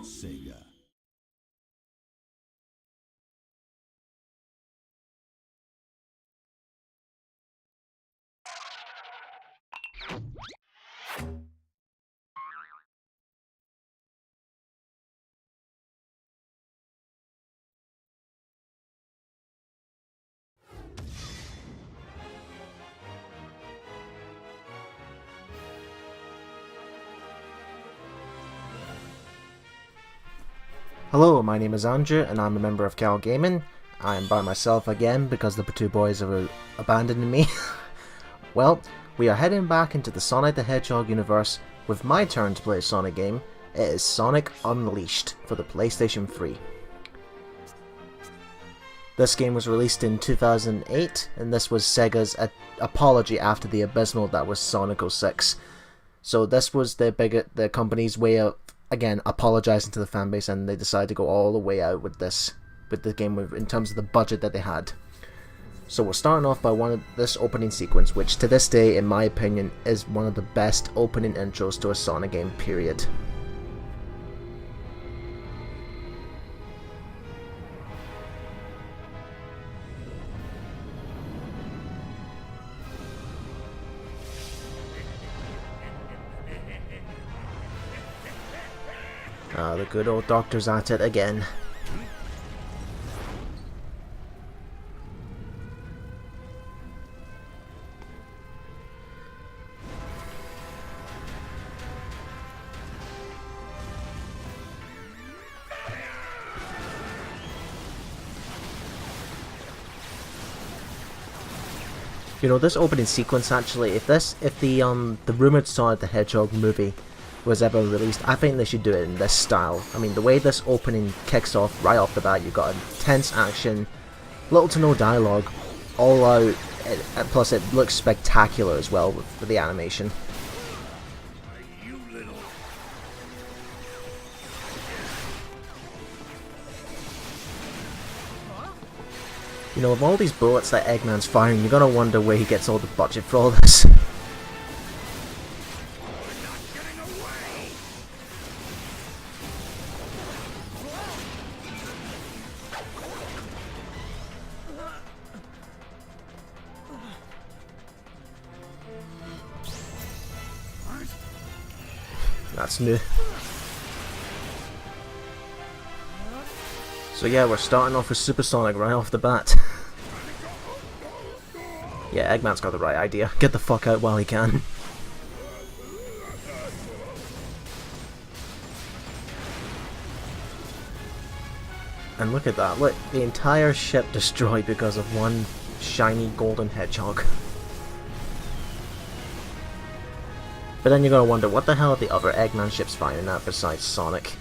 Sega. Hello, my name is Andrew and I'm a member of Cal Gaming. I am by myself again because the two boys have abandoned me. Well, we are heading back into the Sonic the Hedgehog universe with my turn to play a Sonic game. It is Sonic Unleashed for the PlayStation 3. This game was released in 2008 and this was Sega's apology after the abysmal that was Sonic 06. So this was the company's way of, again, apologizing to the fanbase, and they decided to go all the way out with the game in terms of the budget that they had. So we're starting off by this opening sequence, which to this day, in my opinion, is one of the best opening intros to a Sonic game, period. The good old doctor's at it again. You know, this opening sequence actually, if the rumored Sonic the Hedgehog movie was ever released, I think they should do it in this style. I mean, the way this opening kicks off right off the bat, you've got intense action, little to no dialogue, all out, and plus it looks spectacular as well with the animation. You know, with all these bullets that Eggman's firing, you're gonna wonder where he gets all the budget for all this. That's new. So yeah, we're starting off with Supersonic right off the bat. Yeah, Eggman's got the right idea. Get the fuck out while he can. And look at that, look, the entire ship destroyed because of one shiny golden hedgehog. But then you're gonna wonder, what the hell are the other Eggman ships firing at besides Sonic?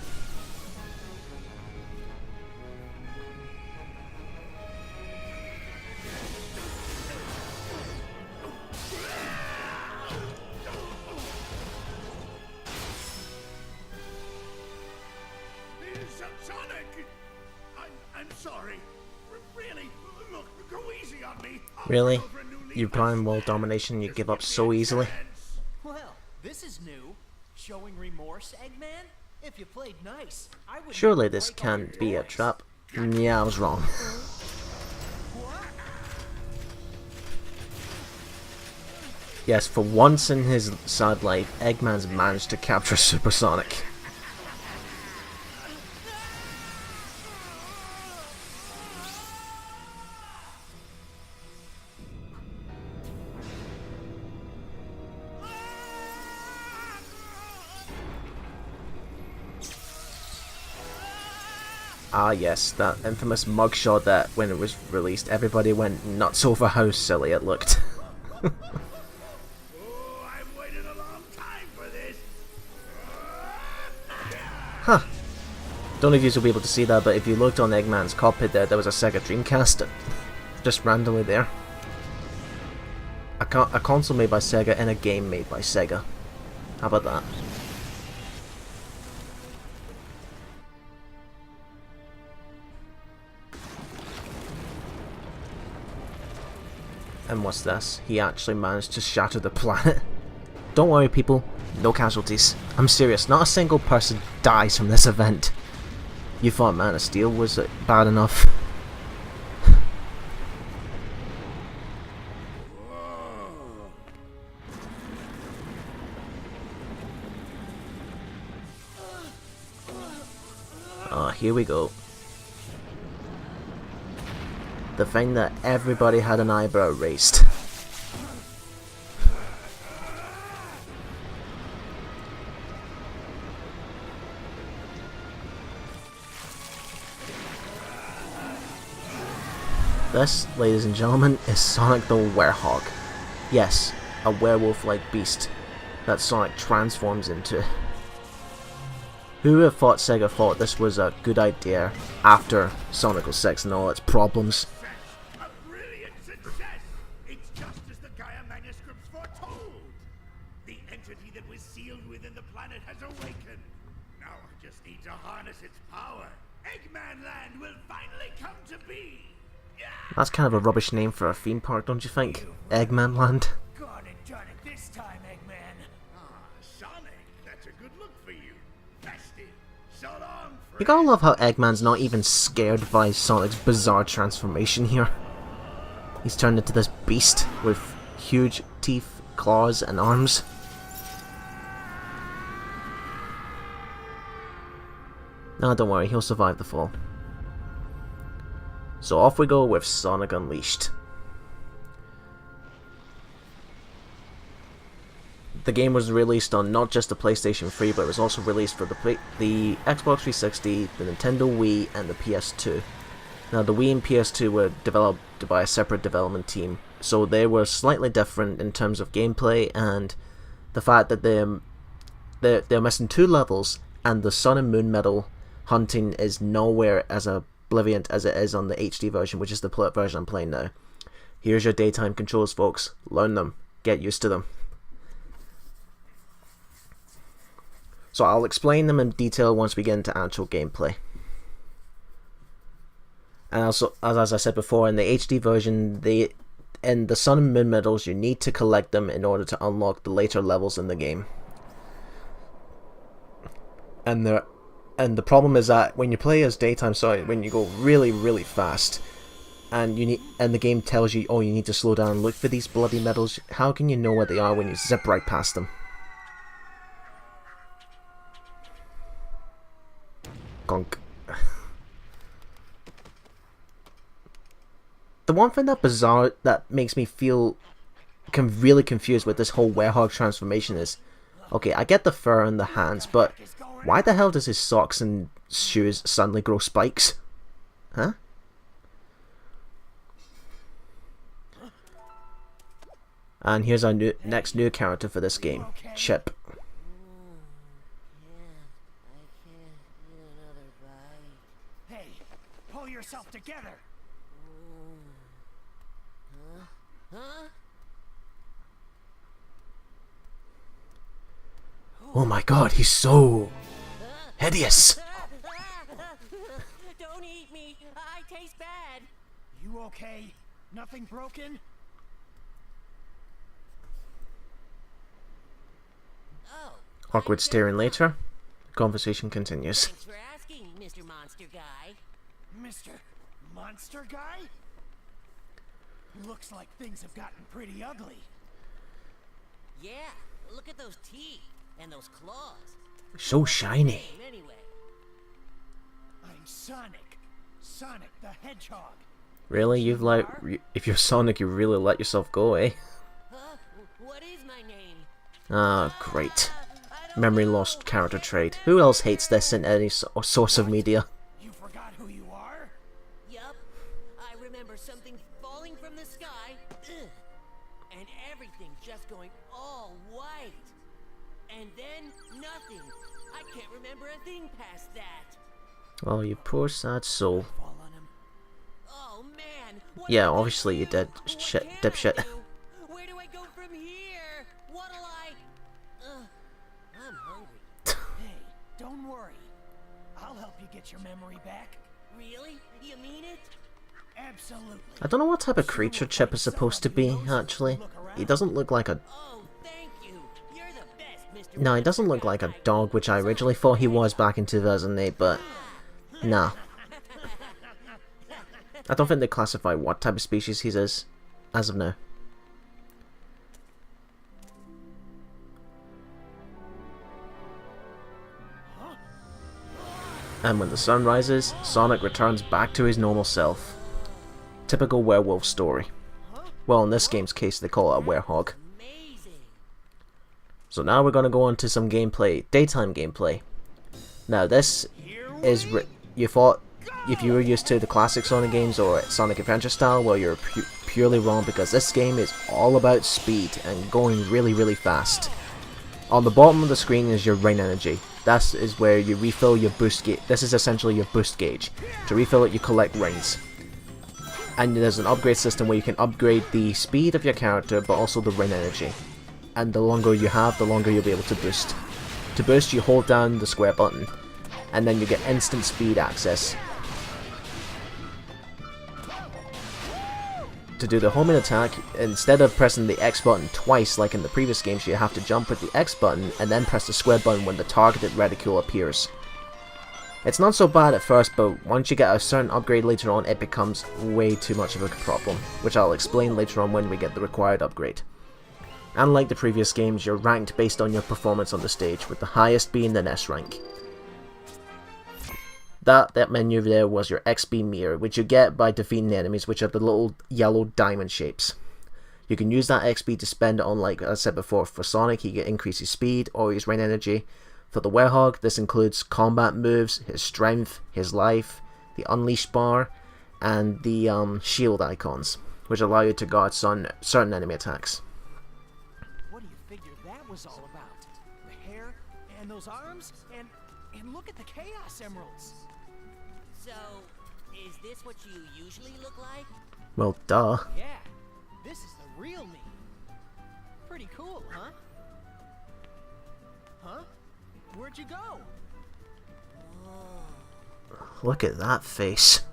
Sonic! I'm sorry. Really? Look, go easy on me. Really? You prime world domination, you give up so easily? Well, this is new. Showing remorse, Eggman? If you played nice, I would. Surely this can't be a trap. Yeah, I was wrong. Yes, for once in his sad life, Eggman's managed to capture Supersonic. Ah yes, that infamous mugshot that when it was released everybody went nuts over how silly it looked. Oh, I've waited a long time for this. Huh. Don't know if you will be able to see that, but if you looked on Eggman's cockpit there was a Sega Dreamcast just randomly there. A console made by Sega and a game made by Sega. How about that? And what's this? He actually managed to shatter the planet. Don't worry people, No casualties. I'm serious, not a single person dies from this event. You thought Man of Steel was bad enough. Here we go. The thing that everybody had an eyebrow raised. This, ladies and gentlemen, is Sonic the Werehog. Yes, a werewolf-like beast that Sonic transforms into. Who would have thought Sega thought this was a good idea after Sonic 06 and all its problems? A brilliant success! It's just as the Gaia manuscripts foretold! The entity that was sealed within the planet has awakened. Now I just need to harness its power. Eggman Land will finally come to be! Yeah! That's kind of a rubbish name for a theme park, don't you think? Eggman Land? Got it done it this time, Eggman. Ah, Sonic, that's a good look for you. Festive. So long, You gotta love how Eggman's not even scared by Sonic's bizarre transformation here. He's turned into this beast with huge teeth, claws, and arms. No, don't worry, he'll survive the fall. So off we go with Sonic Unleashed. The game was released on not just the PlayStation 3, but it was also released for the Xbox 360, the Nintendo Wii, and the PS2. Now, the Wii and PS2 were developed by a separate development team, so they were slightly different in terms of gameplay, and the fact that they're missing 2 levels, and the Sun and Moon medal hunting is nowhere as oblivious as it is on the HD version, which is the version I'm playing now. Here's your daytime controls, folks. Learn them. Get used to them. So I'll explain them in detail once we get into actual gameplay. And also, as I said before, in the HD version, in the Sun and Moon medals, you need to collect them in order to unlock the later levels in the game. And the problem is that when you play as daytime Sonic, when you go really, really fast, and the game tells you, oh, you need to slow down and look for these bloody medals, how can you know what they are when you zip right past them? Gonk. The one thing that makes me feel really confused with this whole Werehog transformation is, okay, I get the fur and the hands, but why the hell does his socks and shoes suddenly grow spikes? Huh? And here's our next new character for this game, Chip. Hey, pull yourself together. Oh my god, he's so hideous. Don't eat me. I taste bad. You okay? Nothing broken? Oh. Awkward staring later. Conversation continues. Thanks for asking, Mr. Monster Guy. Mr. Monster Guy? Looks like things have gotten pretty ugly. Yeah, look at those teeth and those claws. So shiny. Anyway, I'm Sonic. Sonic the Hedgehog. Really? If you're Sonic, you really let yourself go, eh? huh? What is my name? Ah, great. Memory lost character trait. Who else hates this in any source of media? You forgot who you are? Yup. I remember something falling from the sky, and everything just going all white. And then nothing. I can't remember a thing past that. Oh, you poor sad soul. Fall on him. Oh man. What Yeah, do I obviously you do? did, What shit, can I dipshit. do? Where do I go from here? What'll I? I'm hungry. Hey, don't worry. I'll help you get your memory back. Really? You mean it? Absolutely. I don't know what type of creature Chip is supposed to be, actually. He doesn't look like a... Oh, thank you. You're the best, No, he doesn't look like a dog, which I originally thought he was back in 2008, but nah. I don't think they classify what type of species he is, as of now. And when the sun rises, Sonic returns back to his normal self. Typical werewolf story. Well, in this game's case, they call it a werehog. So now we're going to go on to some gameplay, daytime gameplay. Now this is, you thought, if you were used to the classic Sonic games or Sonic Adventure style, well, you're purely wrong, because this game is all about speed and going really, really fast. On the bottom of the screen is your rain energy. That is where you refill your boost gauge. This is essentially your boost gauge. To refill it, you collect rings. And there's an upgrade system where you can upgrade the speed of your character, but also the rain energy. And the longer you have, the longer you'll be able to boost. To boost, you hold down the square button, and then you get instant speed access. To do the homing attack, instead of pressing the X button twice like in the previous games, you have to jump with the X button and then press the square button when the targeted reticule appears. It's not so bad at first, but once you get a certain upgrade later on, it becomes way too much of a problem, which I'll explain later on when we get the required upgrade. Unlike the previous games, you're ranked based on your performance on the stage, with the highest being the S rank. That menu there was your XP meter, which you get by defeating enemies, which are the little yellow diamond shapes. You can use that XP to spend it on, like I said before, for Sonic, he can increase his speed or his rain energy. For the Werehog, this includes combat moves, his strength, his life, the Unleash bar, and the shield icons, which allow you to guard certain enemy attacks. What do you figure that was all about? The hair and those arms and look at the Chaos Emeralds. So, is this what you usually look like? Well, duh. Yeah, this is the real me. Pretty cool, huh? Huh? Where'd you go? Look at that face.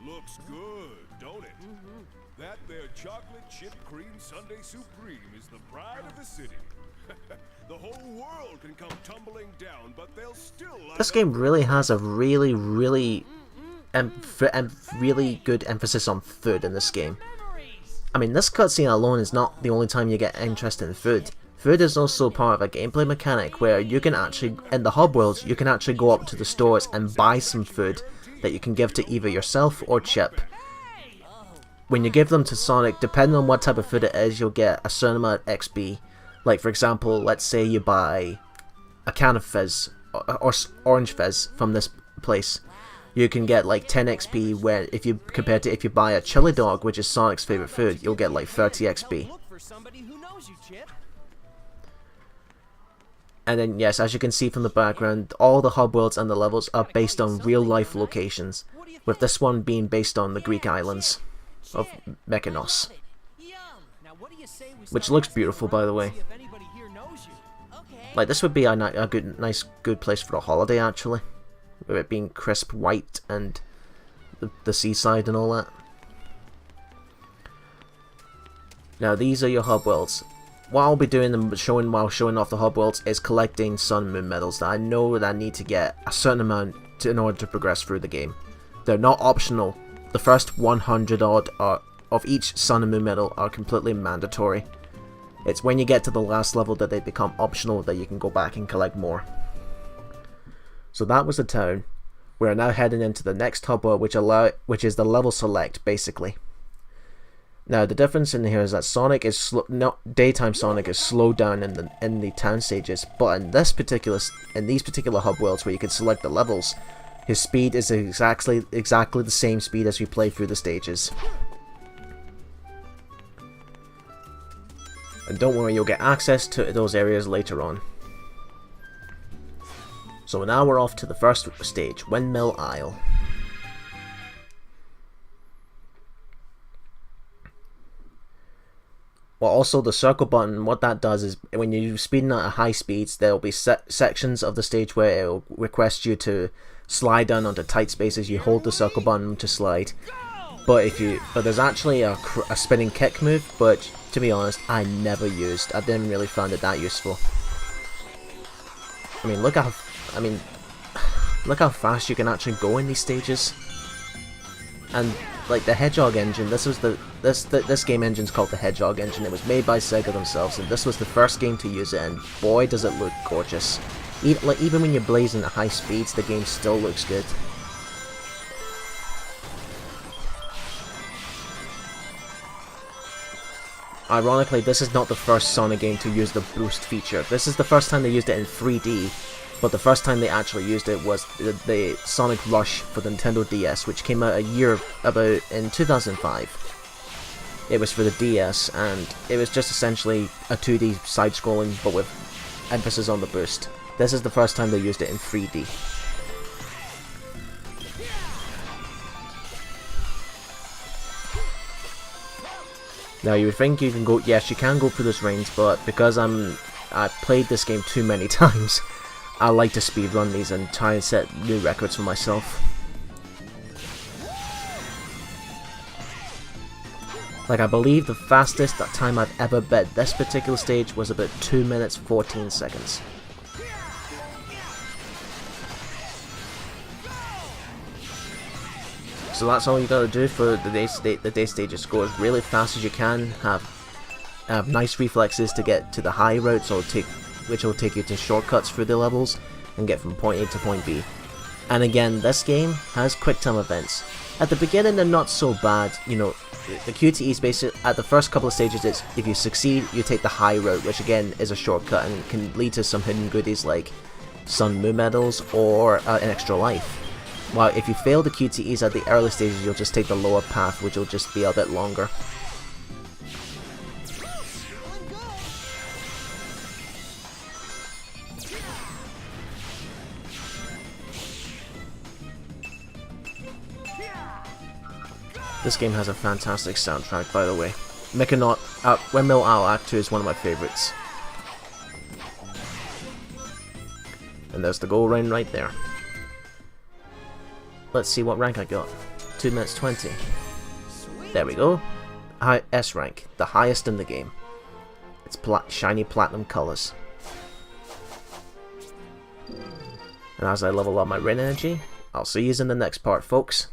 Looks good, don't it? That there chocolate chip cream Sundae Supreme is the pride of the city. The whole world can come tumbling down, but they'll still like This game really has a really good emphasis on food in this game. I mean, this cutscene alone is not the only time you get interested in food. Food is also part of a gameplay mechanic where you can actually, in the hub worlds, you can actually go up to the stores and buy some food that you can give to either yourself or Chip. When you give them to Sonic, depending on what type of food it is, you'll get a certain amount of XP. Like, for example, let's say you buy a can of fizz, or orange fizz from this place. You can get like 10 XP, where if you compared to if you buy a chili dog, which is Sonic's favorite food, you'll get like 30 XP. Look for somebody who knows you, Chip. And then, yes, as you can see from the background, all the hub worlds and the levels are based on real-life locations, with this one being based on the Greek islands of Mykonos, Now, what do you say we which start looks asking beautiful, around by the and way. see if anybody here knows you? Okay. Like, this would be a nice, good place for a holiday, actually, with it being crisp white and the seaside and all that. Now, these are your hub worlds. What I'll be doing while showing off the hub worlds is collecting Sun and Moon medals that I know that I need to get a certain amount in order to progress through the game. They're not optional. The first 100 odd of each Sun and Moon medal are completely mandatory. It's when you get to the last level that they become optional, that you can go back and collect more. So that was the town. We are now heading into the next hub world, which is the level select, basically. Now, the difference in here is that Sonic is daytime Sonic is slowed down in the town stages, but in these particular hub worlds where you can select the levels, his speed is exactly the same speed as we play through the stages. And don't worry, you'll get access to those areas later on. So now we're off to the first stage, Windmill Isle. Well, also the circle button, what that does is when you're speeding at high speeds, there will be sections of the stage where it will request you to slide down onto tight spaces. You hold the circle button to slide. But there's actually a spinning kick move, but to be honest, I never used. I didn't really find it that useful. I mean, look how fast you can actually go in these stages. And like the Hedgehog engine, this game engine's called the Hedgehog engine. It was made by Sega themselves, and this was the first game to use it, and boy does it look gorgeous. Even when you're blazing at high speeds, the game still looks good. Ironically, this is not the first Sonic game to use the boost feature. This is the first time they used it in 3D, but the first time they actually used it was the Sonic Rush for the Nintendo DS, which came out in 2005. It was for the DS, and it was just essentially a 2D side-scrolling, but with emphasis on the boost. This is the first time they used it in 3D. Now you would think you can go, yes you can go through this range, but because I've played this game too many times, I like to speedrun these and try and set new records for myself. Like, I believe the fastest time I've ever bet this particular stage was about 2 minutes 14 seconds. So that's all you gotta do for the day stages. Go as really fast as you can, have nice reflexes to get to the high routes, which will take you to shortcuts through the levels, and get from point A to point B. And again, this game has quick time events. At the beginning they're not so bad, you know, the QTEs basically, at the first couple of stages it's, if you succeed, you take the high route, which again is a shortcut and can lead to some hidden goodies like Sun Moo medals or an extra life. While if you fail the QTEs at the early stages, you'll just take the lower path, which will just be a bit longer. This game has a fantastic soundtrack, by the way. Windmill Isle Act 2 is one of my favourites. And there's the goal line right there. Let's see what rank I got. 2 minutes 20. There we go. S rank, the highest in the game. It's shiny platinum colours. And as I level up my rain energy, I'll see you in the next part, folks.